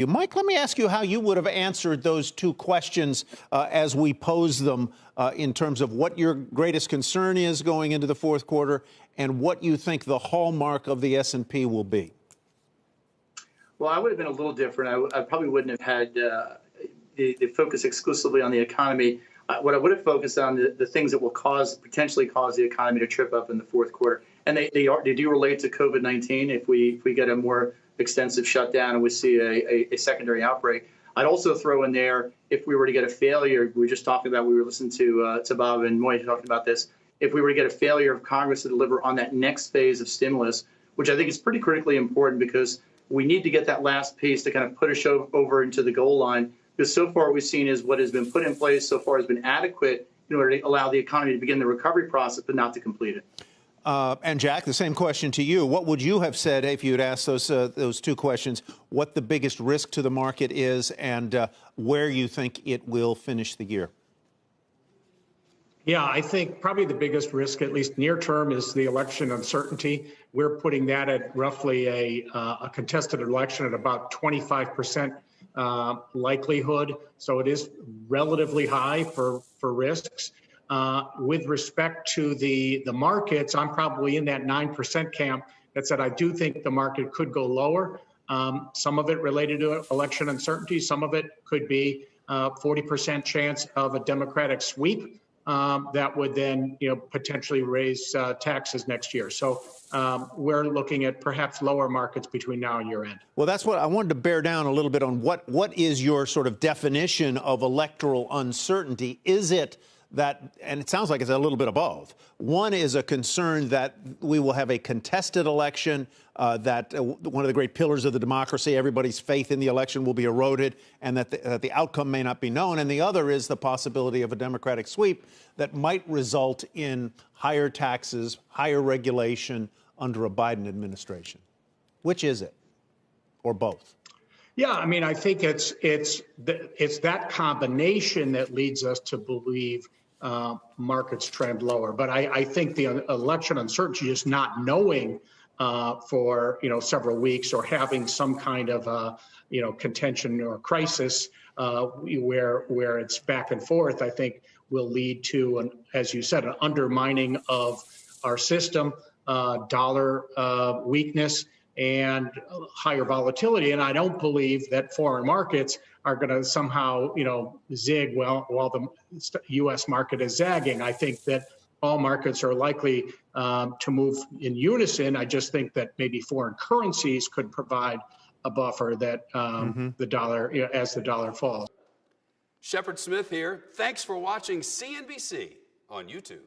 Mike, let me ask you how you would have answered those two questions as we pose them in terms of what your greatest concern is going into the fourth quarter and what you think the hallmark of the S&P will be. Well, I would have been a little different. I probably wouldn't have had the focus exclusively on the economy. What I would have focused on the things that will potentially cause the economy to trip up in the fourth quarter, and they do relate to COVID-19. If we get a more extensive shutdown and we see a secondary outbreak, I'd also throw in there if we were to get a failure. We were just talking about. We were listening to Bob and Moy talking about this. If we were to get a failure of Congress to deliver on that next phase of stimulus, which I think is pretty critically important because we need to get that last piece to kind of put us over into the goal line. Because so far what we've seen is what has been put in place so far has been adequate in order to allow the economy to begin the recovery process, but not to complete it. And Jack, the same question to you. What would you have said if you had asked those two questions? What the biggest risk to the market is and where you think it will finish the year? Yeah, I think probably the biggest risk, at least near term, is the election uncertainty. We're putting that at roughly a contested election at about 25% likelihood. So it is relatively high for risks. With respect to the markets, I'm probably in that 9% camp that said I do think the market could go lower. Some of it related to election uncertainty. Some of it could be 40% chance of a Democratic sweep. That would then, potentially raise taxes next year. So we're looking at perhaps lower markets between now and year end. Well, that's what I wanted to bear down a little bit on. What is your sort of definition of electoral uncertainty? Is it that, and it sounds like it's a little bit of both. One is a concern that we will have a contested election, that one of the great pillars of the democracy, everybody's faith in the election will be eroded, and that the outcome may not be known. And the other is the possibility of a Democratic sweep that might result in higher taxes, higher regulation under a Biden administration. Which is it? Or both? Yeah, I mean, I think it's that combination that leads us to believe markets trend lower. But I think the election uncertainty is not knowing for several weeks or having some kind of contention or crisis where it's back and forth, I think will lead to, as you said, an undermining of our system, dollar weakness, and higher volatility. And I don't believe that foreign markets are going to somehow, zig while the U.S. market is zagging. I think that all markets are likely to move in unison. I just think that maybe foreign currencies could provide a buffer that the dollar, as the dollar falls. Shepard Smith here. Thanks for watching CNBC on YouTube.